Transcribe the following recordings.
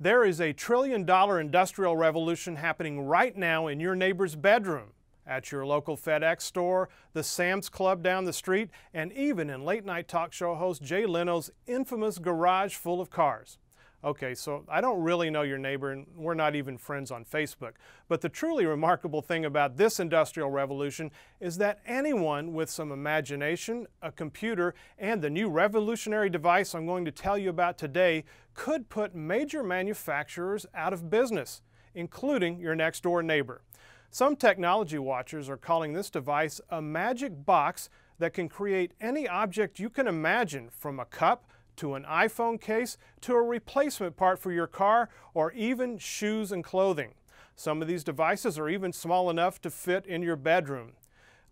There is a trillion-dollar industrial revolution happening right now in your neighbor's bedroom, at your local FedEx store, the Sam's Club down the street, and even in late-night talk show host Jay Leno's infamous garage full of cars. Okay, so I don't really know your neighbor, and we're not even friends on Facebook. But the truly remarkable thing about this industrial revolution is that anyone with some imagination, a computer, and the new revolutionary device I'm going to tell you about today could put major manufacturers out of business, including your next door neighbor. Some technology watchers are calling this device a magic box that can create any object you can imagine, from a cup to an iPhone case, to a replacement part for your car, or even shoes and clothing. Some of these devices are even small enough to fit in your bedroom,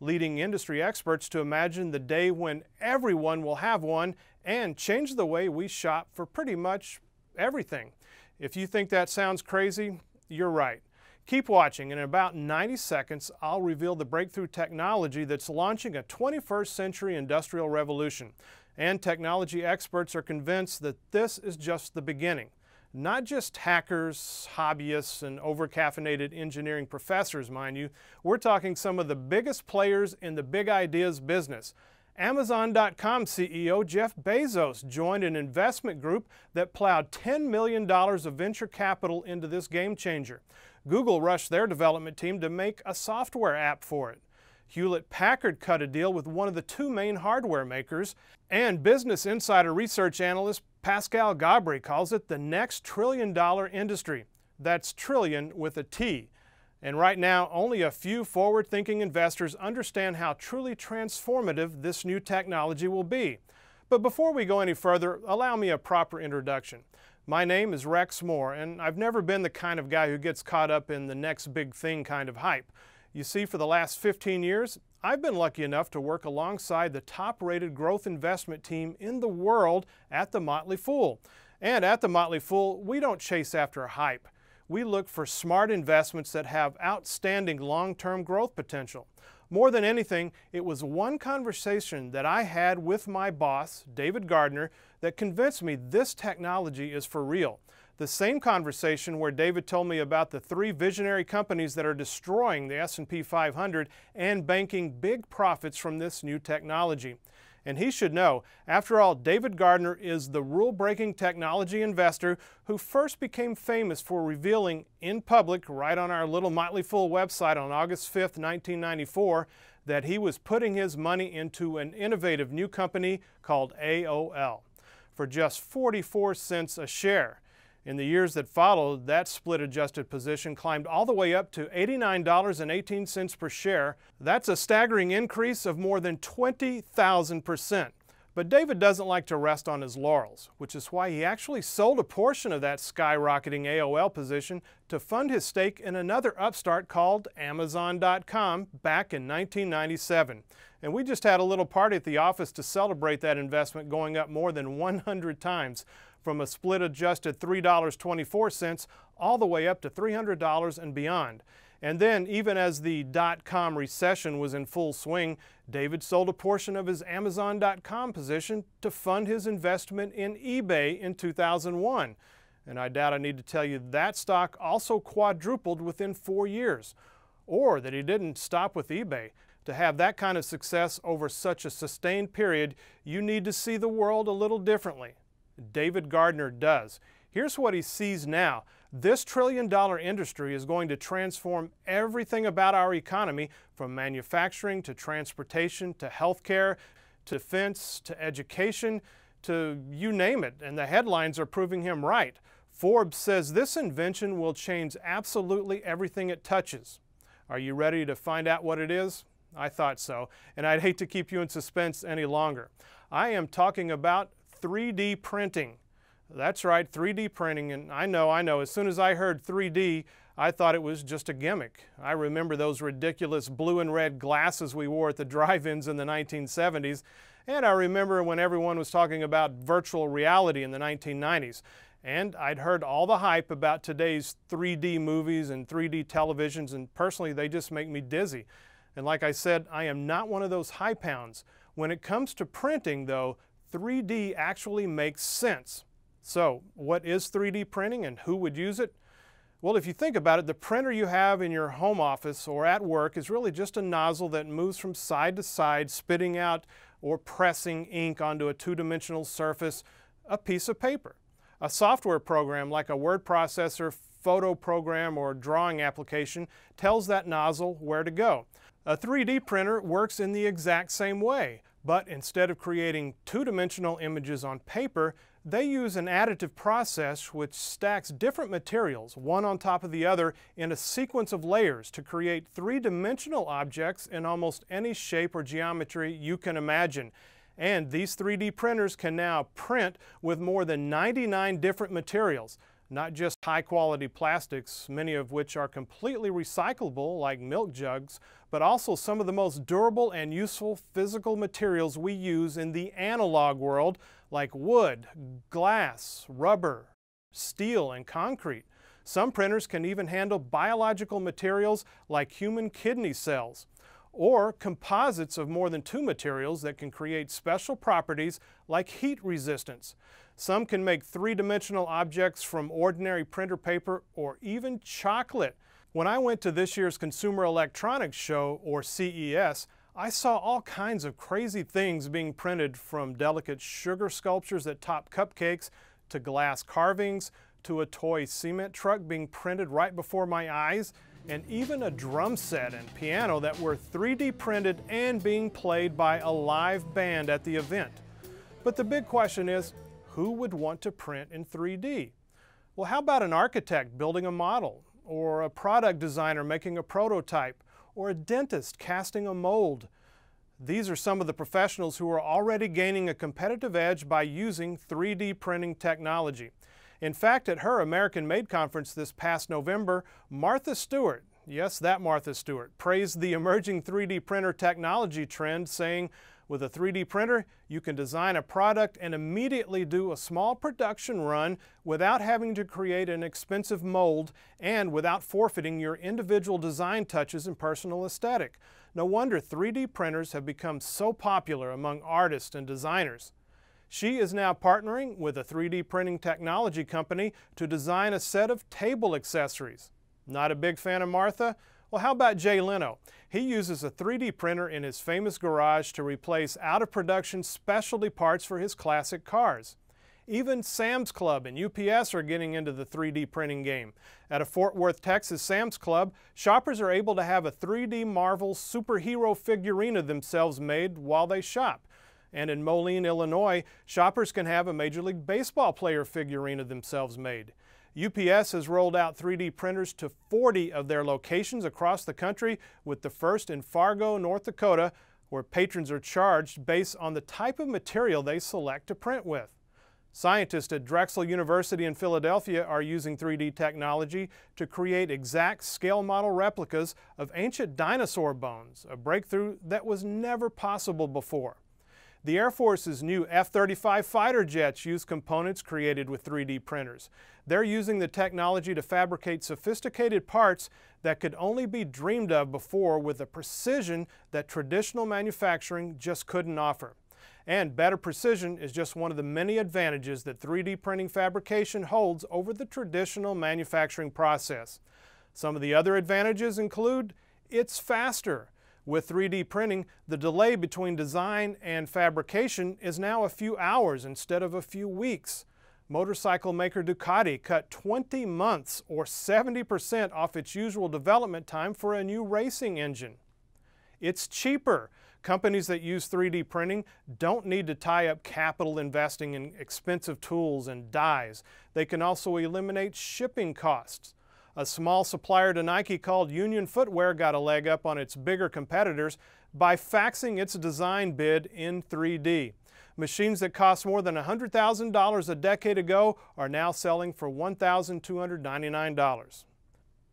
leading industry experts to imagine the day when everyone will have one and change the way we shop for pretty much everything. If you think that sounds crazy, you're right. Keep watching, and in about 90 seconds, I'll reveal the breakthrough technology that's launching a 21st century industrial revolution. And technology experts are convinced that this is just the beginning. Not just hackers, hobbyists, and over-caffeinated engineering professors, mind you. We're talking some of the biggest players in the big ideas business. Amazon.com CEO Jeff Bezos joined an investment group that plowed $10 million of venture capital into this game changer. Google rushed their development team to make a software app for it. Hewlett-Packard cut a deal with one of the two main hardware makers, and Business Insider research analyst Pascal Gabri calls it the next trillion-dollar industry. That's trillion with a T. And right now, only a few forward-thinking investors understand how truly transformative this new technology will be. But before we go any further, allow me a proper introduction. My name is Rex Moore, and I've never been the kind of guy who gets caught up in the next big thing kind of hype. You see, for the last 15 years, I've been lucky enough to work alongside the top-rated growth investment team in the world at The Motley Fool. And at The Motley Fool, we don't chase after hype. We look for smart investments that have outstanding long-term growth potential. More than anything, it was one conversation that I had with my boss, David Gardner, that convinced me this technology is for real. The same conversation where David told me about the three visionary companies that are destroying the S&P 500 and banking big profits from this new technology. And he should know, after all, David Gardner is the rule-breaking technology investor who first became famous for revealing in public, right on our little Motley Fool website on August 5th, 1994, that he was putting his money into an innovative new company called AOL for just 44 cents a share. In the years that followed, that split-adjusted position climbed all the way up to $89.18 per share. That's a staggering increase of more than 20,000%. But David doesn't like to rest on his laurels, which is why he actually sold a portion of that skyrocketing AOL position to fund his stake in another upstart called Amazon.com back in 1997. And we just had a little party at the office to celebrate that investment going up more than 100 times, from a split-adjusted $3.24 all the way up to $300 and beyond. And then, even as the dot-com recession was in full swing, David sold a portion of his Amazon.com position to fund his investment in eBay in 2001. And I doubt I need to tell you that stock also quadrupled within 4 years. Or that he didn't stop with eBay. To have that kind of success over such a sustained period, you need to see the world a little differently. David Gardner does. Here's what he sees now. This trillion-dollar industry is going to transform everything about our economy, from manufacturing to transportation to healthcare to defense to education to you name it, and the headlines are proving him right. Forbes says this invention will change absolutely everything it touches. Are you ready to find out what it is? I thought so, and I'd hate to keep you in suspense any longer. I am talking about 3D printing. That's right, 3D printing, and I know, as soon as I heard 3D, I thought it was just a gimmick. I remember those ridiculous blue and red glasses we wore at the drive-ins in the 1970s, and I remember when everyone was talking about virtual reality in the 1990s. And I'd heard all the hype about today's 3D movies and 3D televisions, and personally, they just make me dizzy. And like I said, I am not one of those hype hounds. When it comes to printing, though, 3D actually makes sense. So, what is 3D printing and who would use it? Well, if you think about it, the printer you have in your home office or at work is really just a nozzle that moves from side to side, spitting out or pressing ink onto a two-dimensional surface, a piece of paper. A software program like a word processor, photo program, or drawing application tells that nozzle where to go. A 3D printer works in the exact same way, but instead of creating two-dimensional images on paper, they use an additive process which stacks different materials, one on top of the other, in a sequence of layers to create three-dimensional objects in almost any shape or geometry you can imagine. And these 3D printers can now print with more than 99 different materials, not just high-quality plastics, many of which are completely recyclable like milk jugs, but also some of the most durable and useful physical materials we use in the analog world, like wood, glass, rubber, steel, and concrete. Some printers can even handle biological materials like human kidney cells, or composites of more than two materials that can create special properties like heat resistance. Some can make three-dimensional objects from ordinary printer paper or even chocolate. When I went to this year's Consumer Electronics Show, or CES, I saw all kinds of crazy things being printed, from delicate sugar sculptures that top cupcakes, to glass carvings, to a toy cement truck being printed right before my eyes, and even a drum set and piano that were 3D printed and being played by a live band at the event. But the big question is, who would want to print in 3D? Well, how about an architect building a model, or a product designer making a prototype, or a dentist casting a mold? These are some of the professionals who are already gaining a competitive edge by using 3D printing technology. In fact, at her American Made conference this past November, Martha Stewart, yes, that Martha Stewart, praised the emerging 3D printer technology trend, saying, "With a 3D printer, you can design a product and immediately do a small production run without having to create an expensive mold and without forfeiting your individual design touches and personal aesthetic." No wonder 3D printers have become so popular among artists and designers. She is now partnering with a 3D printing technology company to design a set of table accessories. Not a big fan of Martha? Well, how about Jay Leno? He uses a 3D printer in his famous garage to replace out-of-production specialty parts for his classic cars. Even Sam's Club and UPS are getting into the 3D printing game. At a Fort Worth, Texas Sam's Club, shoppers are able to have a 3D Marvel superhero figurine of themselves made while they shop. And in Moline, Illinois, shoppers can have a Major League Baseball player figurine of themselves made. UPS has rolled out 3D printers to 40 of their locations across the country, with the first in Fargo, North Dakota, where patrons are charged based on the type of material they select to print with. Scientists at Drexel University in Philadelphia are using 3D technology to create exact scale model replicas of ancient dinosaur bones, a breakthrough that was never possible before. The Air Force's new F-35 fighter jets use components created with 3D printers. They're using the technology to fabricate sophisticated parts that could only be dreamed of before, with a precision that traditional manufacturing just couldn't offer. And better precision is just one of the many advantages that 3D printing fabrication holds over the traditional manufacturing process. Some of the other advantages include it's faster. With 3D printing, the delay between design and fabrication is now a few hours instead of a few weeks. Motorcycle maker Ducati cut 20 months, or 70% off its usual development time for a new racing engine. It's cheaper. Companies that use 3D printing don't need to tie up capital investing in expensive tools and dies. They can also eliminate shipping costs. A small supplier to Nike called Union Footwear got a leg up on its bigger competitors by faxing its design bid in 3D. Machines that cost more than $100,000 a decade ago are now selling for $1,299.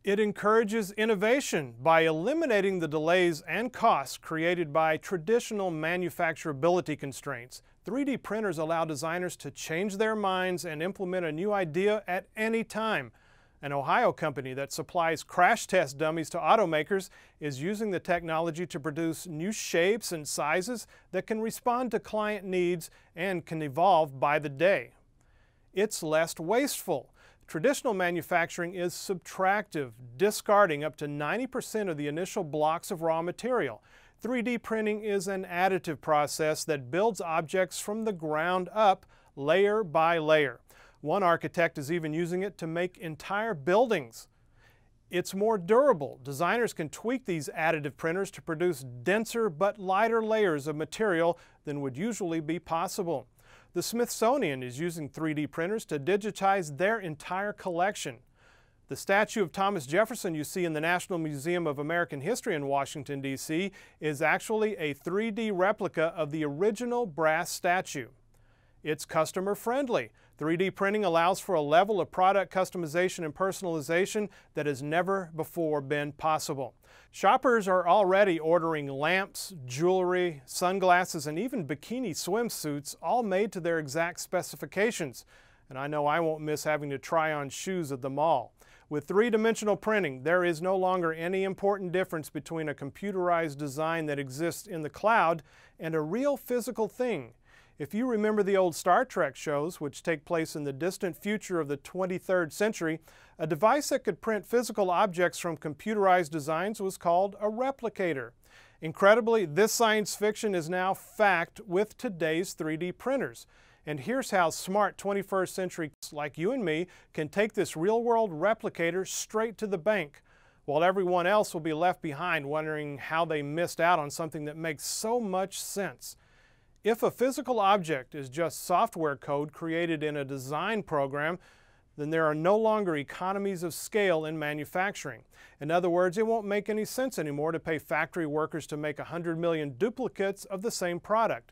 It encourages innovation by eliminating the delays and costs created by traditional manufacturability constraints. 3D printers allow designers to change their minds and implement a new idea at any time. An Ohio company that supplies crash test dummies to automakers is using the technology to produce new shapes and sizes that can respond to client needs and can evolve by the day. It's less wasteful. Traditional manufacturing is subtractive, discarding up to 90% of the initial blocks of raw material. 3D printing is an additive process that builds objects from the ground up, layer by layer. One architect is even using it to make entire buildings. It's more durable. Designers can tweak these additive printers to produce denser but lighter layers of material than would usually be possible. The Smithsonian is using 3D printers to digitize their entire collection. The statue of Thomas Jefferson you see in the National Museum of American History in Washington, D.C. is actually a 3D replica of the original brass statue. It's customer friendly. 3D printing allows for a level of product customization and personalization that has never before been possible. Shoppers are already ordering lamps, jewelry, sunglasses, and even bikini swimsuits, all made to their exact specifications. And I know I won't miss having to try on shoes at the mall. With three-dimensional printing, there is no longer any important difference between a computerized design that exists in the cloud and a real physical thing. If you remember the old Star Trek shows, which take place in the distant future of the 23rd century, a device that could print physical objects from computerized designs was called a replicator. Incredibly, this science fiction is now fact with today's 3D printers. And here's how smart 21st century like you and me can take this real-world replicator straight to the bank, while everyone else will be left behind wondering how they missed out on something that makes so much sense. If a physical object is just software code created in a design program, then there are no longer economies of scale in manufacturing. In other words, it won't make any sense anymore to pay factory workers to make 100 million duplicates of the same product.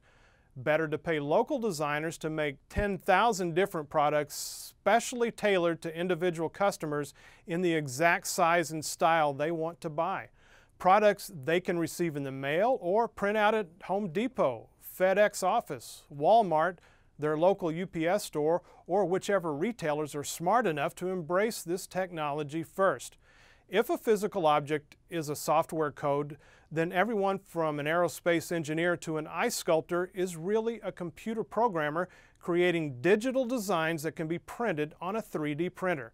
Better to pay local designers to make 10,000 different products specially tailored to individual customers in the exact size and style they want to buy. Products they can receive in the mail or print out at Home Depot, FedEx office, Walmart, their local UPS store, or whichever retailers are smart enough to embrace this technology first. If a physical object is a software code, then everyone from an aerospace engineer to an ice sculptor is really a computer programmer creating digital designs that can be printed on a 3D printer.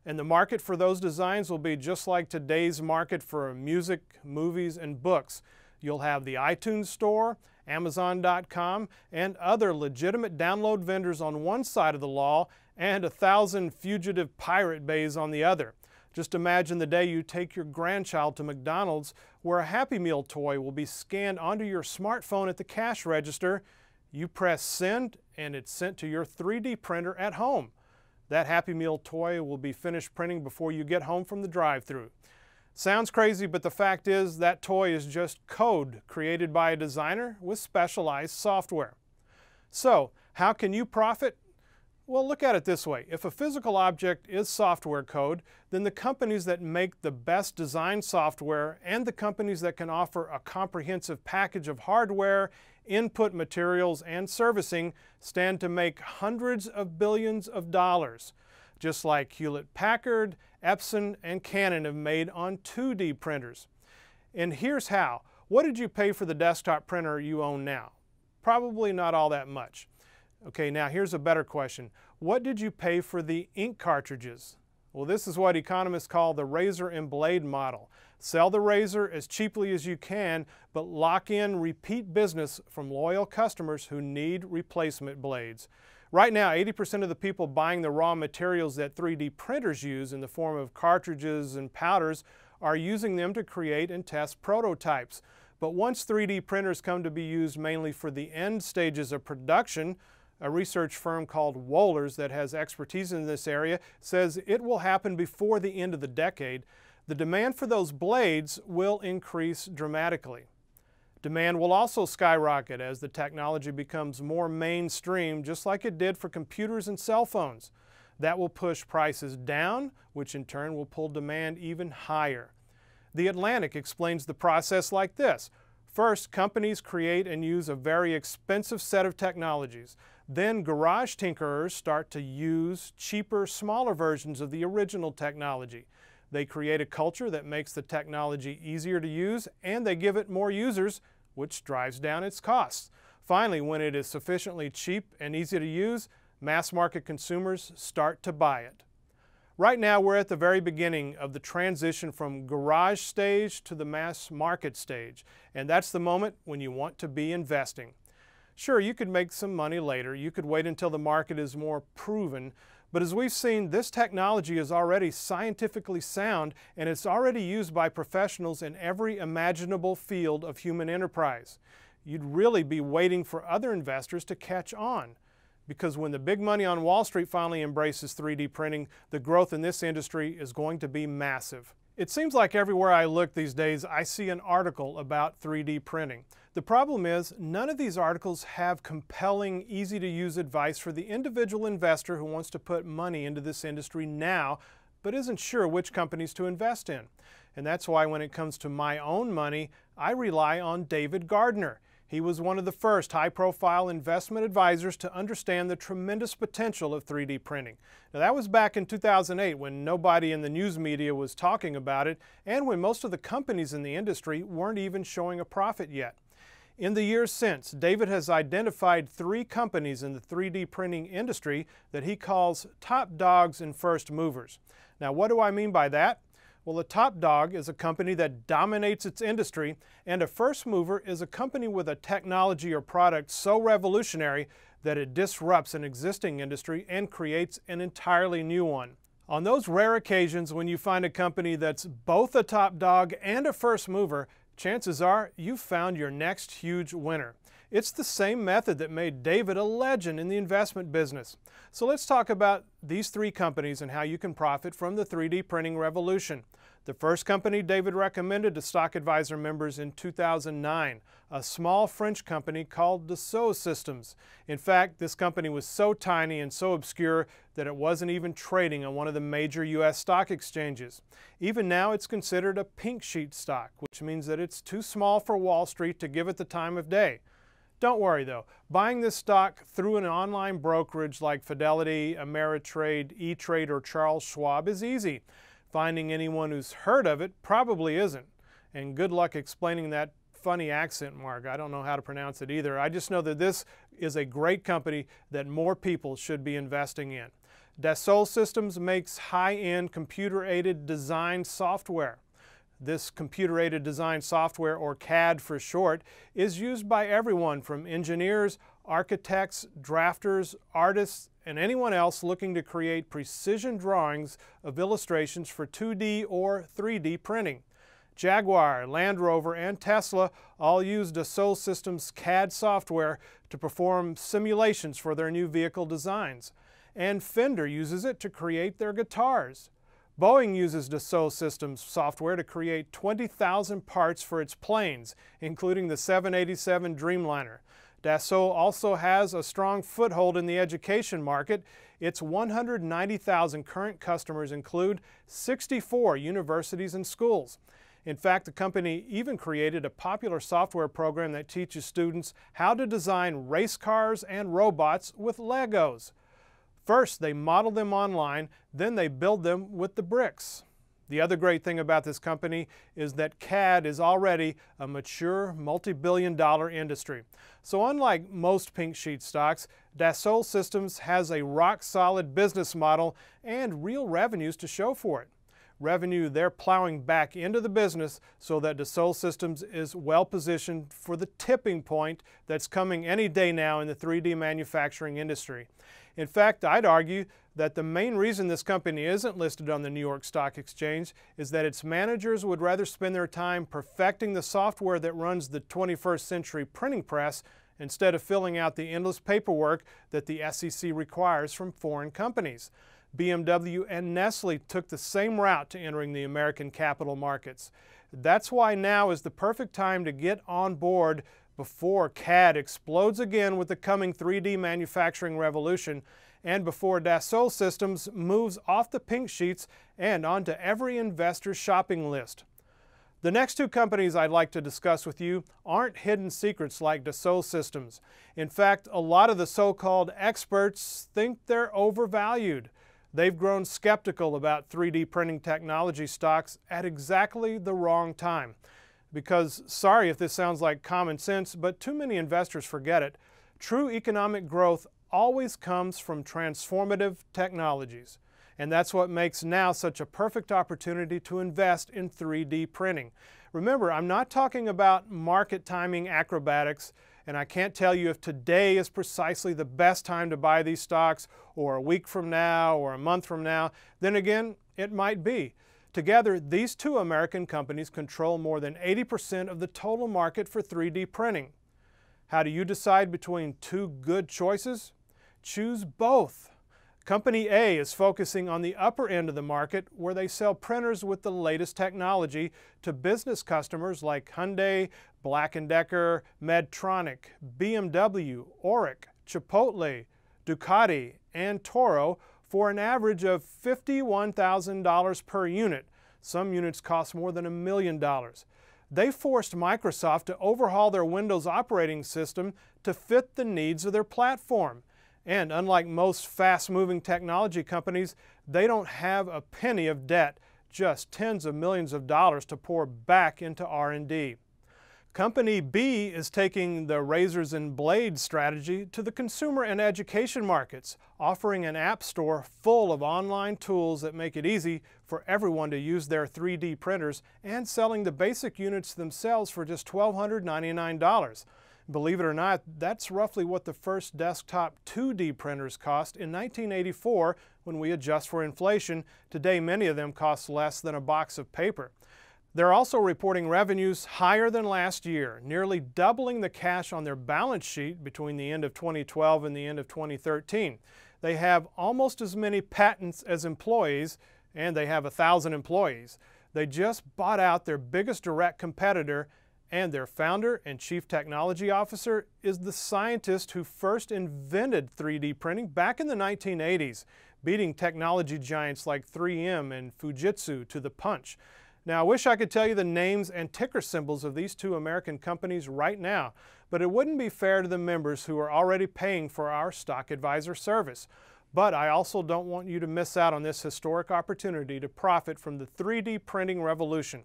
And the market for those designs will be just like today's market for music, movies, and books. You'll have the iTunes Store, Amazon.com, and other legitimate download vendors on one side of the law and 1,000 fugitive pirate bays on the other. Just imagine the day you take your grandchild to McDonald's where a Happy Meal toy will be scanned onto your smartphone at the cash register. You press send and it's sent to your 3D printer at home. That Happy Meal toy will be finished printing before you get home from the drive-thru. Sounds crazy, but the fact is that toy is just code created by a designer with specialized software. So, how can you profit? Well, look at it this way. If a physical object is software code, then the companies that make the best design software and the companies that can offer a comprehensive package of hardware, input materials, and servicing stand to make hundreds of billions of dollars, just like Hewlett-Packard, Epson, and Canon have made on 2D printers. And here's how. What did you pay for the desktop printer you own now? Probably not all that much. Okay, now here's a better question. What did you pay for the ink cartridges? Well, this is what economists call the razor and blade model. Sell the razor as cheaply as you can, but lock in repeat business from loyal customers who need replacement blades. Right now, 80% of the people buying the raw materials that 3D printers use in the form of cartridges and powders are using them to create and test prototypes. But once 3D printers come to be used mainly for the end stages of production, a research firm called Wohlers that has expertise in this area says it will happen before the end of the decade. The demand for those blades will increase dramatically. Demand will also skyrocket as the technology becomes more mainstream, just like it did for computers and cell phones. That will push prices down, which in turn will pull demand even higher. The Atlantic explains the process like this. First, companies create and use a very expensive set of technologies. Then garage tinkerers start to use cheaper, smaller versions of the original technology. They create a culture that makes the technology easier to use, and they give it more users, which drives down its costs. Finally, when it is sufficiently cheap and easy to use, mass market consumers start to buy it. Right now, we're at the very beginning of the transition from garage stage to the mass market stage, and that's the moment when you want to be investing. Sure, you could make some money later, you could wait until the market is more proven, but as we've seen, this technology is already scientifically sound and it's already used by professionals in every imaginable field of human enterprise. You'd really be waiting for other investors to catch on. Because when the big money on Wall Street finally embraces 3D printing, the growth in this industry is going to be massive. It seems like everywhere I look these days, I see an article about 3D printing. The problem is, none of these articles have compelling, easy-to-use advice for the individual investor who wants to put money into this industry now, but isn't sure which companies to invest in. And that's why when it comes to my own money, I rely on David Gardner. He was one of the first high-profile investment advisors to understand the tremendous potential of 3D printing. Now, that was back in 2008 when nobody in the news media was talking about it and when most of the companies in the industry weren't even showing a profit yet. In the years since, David has identified 3 companies in the 3D printing industry that he calls top dogs and first movers. Now, what do I mean by that? Well, a top dog is a company that dominates its industry, and a first mover is a company with a technology or product so revolutionary that it disrupts an existing industry and creates an entirely new one. On those rare occasions when you find a company that's both a top dog and a first mover, chances are you've found your next huge winner. It's the same method that made David a legend in the investment business. So let's talk about these 3 companies and how you can profit from the 3D printing revolution. The first company David recommended to Stock Advisor members in 2009, a small French company called Dassault Systems. In fact, this company was so tiny and so obscure that it wasn't even trading on one of the major U.S. stock exchanges. Even now, it's considered a pink sheet stock, which means that it's too small for Wall Street to give it the time of day. Don't worry though, buying this stock through an online brokerage like Fidelity, Ameritrade, E-Trade, or Charles Schwab is easy. Finding anyone who's heard of it probably isn't. And good luck explaining that funny accent mark. I don't know how to pronounce it either. I just know that this is a great company that more people should be investing in. Dassault Systems makes high-end computer-aided design software. This computer-aided design software, or CAD for short, is used by everyone from engineers, architects, drafters, artists, and anyone else looking to create precision drawings of illustrations for 2D or 3D printing. Jaguar, Land Rover, and Tesla all use Dassault Systems CAD software to perform simulations for their new vehicle designs. And Fender uses it to create their guitars. Boeing uses Dassault Systems software to create 20,000 parts for its planes, including the 787 Dreamliner. Dassault also has a strong foothold in the education market. Its 190,000 current customers include 64 universities and schools. In fact, the company even created a popular software program that teaches students how to design race cars and robots with Legos. First, they model them online, then they build them with the bricks. The other great thing about this company is that CAD is already a mature, multi-billion-dollar industry. So unlike most pink sheet stocks, Dassault Systems has a rock-solid business model and real revenues to show for it. Revenue they're plowing back into the business so that Dassault Systems is well positioned for the tipping point that's coming any day now in the 3D manufacturing industry. In fact, I'd argue that the main reason this company isn't listed on the New York Stock Exchange is that its managers would rather spend their time perfecting the software that runs the 21st century printing press instead of filling out the endless paperwork that the SEC requires from foreign companies. BMW and Nestle took the same route to entering the American capital markets. That's why now is the perfect time to get on board before CAD explodes again with the coming 3D manufacturing revolution, and before Dassault Systems moves off the pink sheets and onto every investor's shopping list. The next 2 companies I'd like to discuss with you aren't hidden secrets like Dassault Systems. In fact, a lot of the so-called experts think they're overvalued. They've grown skeptical about 3D printing technology stocks at exactly the wrong time. Because, sorry if this sounds like common sense, but too many investors forget it. True economic growth always comes from transformative technologies. And that's what makes now such a perfect opportunity to invest in 3D printing. Remember, I'm not talking about market timing acrobatics, and I can't tell you if today is precisely the best time to buy these stocks, or a week from now, or a month from now. Then again, it might be. Together, these two American companies control more than 80% of the total market for 3D printing. How do you decide between two good choices? Choose both. Company A is focusing on the upper end of the market, where they sell printers with the latest technology to business customers like Hyundai, Black & Decker, Medtronic, BMW, Oric, Chipotle, Ducati, and Toro for an average of $51,000 per unit. Some units cost more than $1 million. They forced Microsoft to overhaul their Windows operating system to fit the needs of their platform. And unlike most fast-moving technology companies, they don't have a penny of debt, just tens of millions of dollars to pour back into R&D. Company B is taking the razors and blades strategy to the consumer and education markets, offering an app store full of online tools that make it easy for everyone to use their 3D printers, and selling the basic units themselves for just $1,299. Believe it or not, that's roughly what the first desktop 2D printers cost in 1984 when we adjust for inflation. Today, many of them cost less than a box of paper. They're also reporting revenues higher than last year, nearly doubling the cash on their balance sheet between the end of 2012 and the end of 2013. They have almost as many patents as employees, and they have 1,000 employees. They just bought out their biggest direct competitor, and their founder and chief technology officer is the scientist who first invented 3D printing back in the 1980s, beating technology giants like 3M and Fujitsu to the punch. Now, I wish I could tell you the names and ticker symbols of these two American companies right now, but it wouldn't be fair to the members who are already paying for our Stock Advisor service. But I also don't want you to miss out on this historic opportunity to profit from the 3D printing revolution.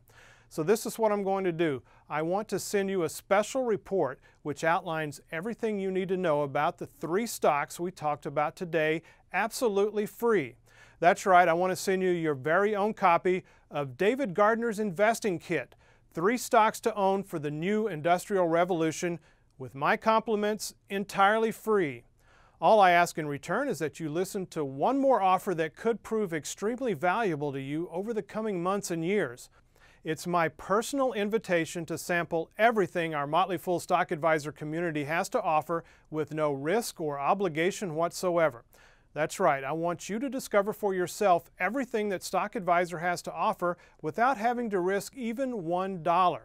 So this is what I'm going to do. I want to send you a special report which outlines everything you need to know about the 3 stocks we talked about today, absolutely free. That's right, I want to send you your very own copy of David Gardner's Investing Kit, 3 stocks to own for the new industrial revolution, with my compliments, entirely free. All I ask in return is that you listen to one more offer that could prove extremely valuable to you over the coming months and years. It's my personal invitation to sample everything our Motley Fool Stock Advisor community has to offer with no risk or obligation whatsoever. That's right, I want you to discover for yourself everything that Stock Advisor has to offer without having to risk even $1.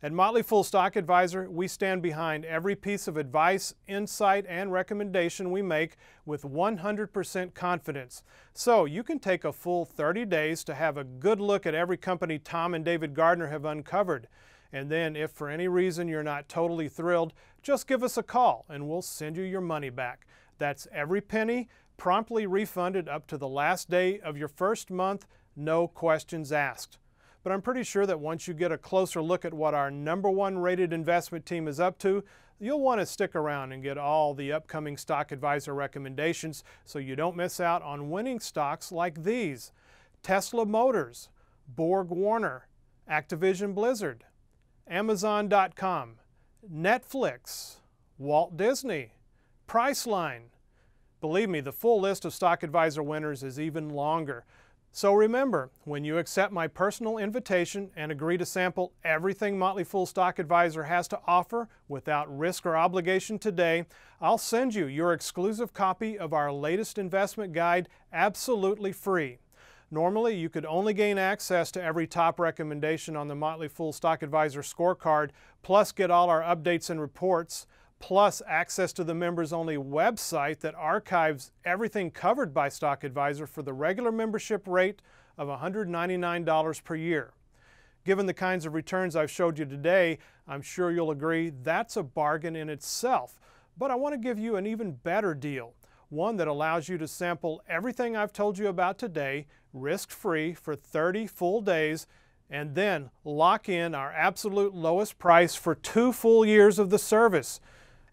At Motley Fool Stock Advisor, we stand behind every piece of advice, insight, and recommendation we make with 100% confidence. So you can take a full 30 days to have a good look at every company Tom and David Gardner have uncovered. And then if for any reason you're not totally thrilled, just give us a call and we'll send you your money back. That's every penny, promptly refunded up to the last day of your first month, no questions asked. But I'm pretty sure that once you get a closer look at what our #1 rated investment team is up to, you'll want to stick around and get all the upcoming Stock Advisor recommendations so you don't miss out on winning stocks like these: Tesla Motors, Borg Warner, Activision Blizzard, Amazon.com, Netflix, Walt Disney, Priceline. Believe me, the full list of Stock Advisor winners is even longer. So remember, when you accept my personal invitation and agree to sample everything Motley Fool Stock Advisor has to offer without risk or obligation today, I'll send you your exclusive copy of our latest investment guide absolutely free. Normally, you could only gain access to every top recommendation on the Motley Fool Stock Advisor scorecard, plus get all our updates and reports, plus access to the members-only website that archives everything covered by Stock Advisor for the regular membership rate of $199 per year. Given the kinds of returns I've showed you today, I'm sure you'll agree that's a bargain in itself. But I want to give you an even better deal, one that allows you to sample everything I've told you about today, risk-free for 30 full days, and then lock in our absolute lowest price for 2 full years of the service.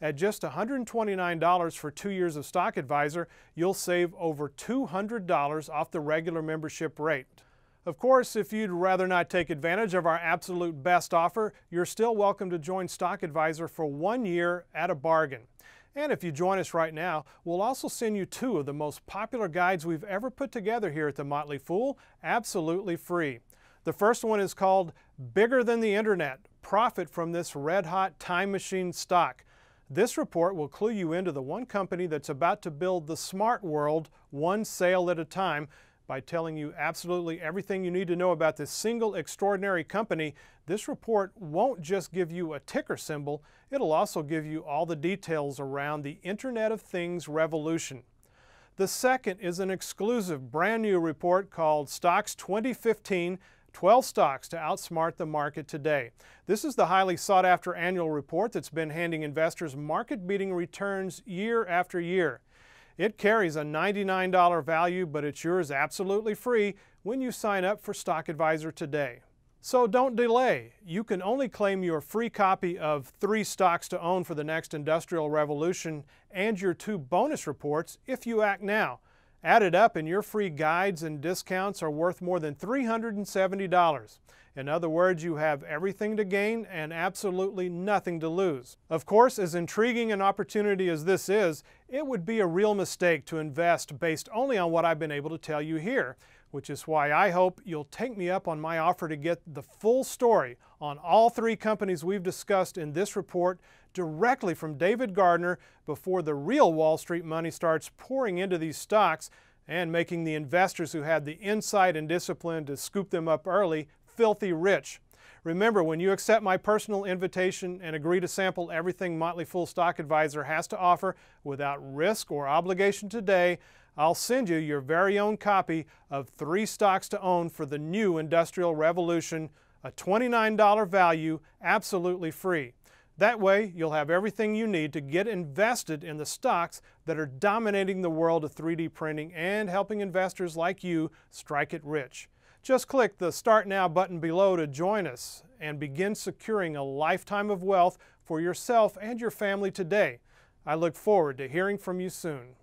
At just $129 for 2 years of Stock Advisor, you'll save over $200 off the regular membership rate. Of course, if you'd rather not take advantage of our absolute best offer, you're still welcome to join Stock Advisor for 1 year at a bargain. And if you join us right now, we'll also send you 2 of the most popular guides we've ever put together here at The Motley Fool, absolutely free. The first one is called Bigger Than the Internet: Profit from This Red-Hot Time Machine Stock. This report will clue you into the one company that's about to build the smart world one sale at a time by telling you absolutely everything you need to know about this single extraordinary company. This report won't just give you a ticker symbol, it'll also give you all the details around the Internet of Things revolution. The second is an exclusive brand new report called Stocks 2015, 12 Stocks to Outsmart the Market Today. This is the highly sought after annual report that's been handing investors market-beating returns year after year. It carries a $99 value, but it's yours absolutely free when you sign up for Stock Advisor today. So don't delay. You can only claim your free copy of 3 Stocks to Own for the Next Industrial Revolution and your 2 bonus reports if you act now. Added up, and your free guides and discounts are worth more than $370. In other words, you have everything to gain and absolutely nothing to lose. Of course, as intriguing an opportunity as this is, it would be a real mistake to invest based only on what I've been able to tell you here, which is why I hope you'll take me up on my offer to get the full story on all 3 companies we've discussed in this report directly from David Gardner before the real Wall Street money starts pouring into these stocks and making the investors who had the insight and discipline to scoop them up early filthy rich. Remember, when you accept my personal invitation and agree to sample everything Motley Fool Stock Advisor has to offer without risk or obligation today, I'll send you your very own copy of 3 Stocks to Own for the new Industrial Revolution, a $29 value, absolutely free. That way, you'll have everything you need to get invested in the stocks that are dominating the world of 3D printing and helping investors like you strike it rich. Just click the Start Now button below to join us and begin securing a lifetime of wealth for yourself and your family today. I look forward to hearing from you soon.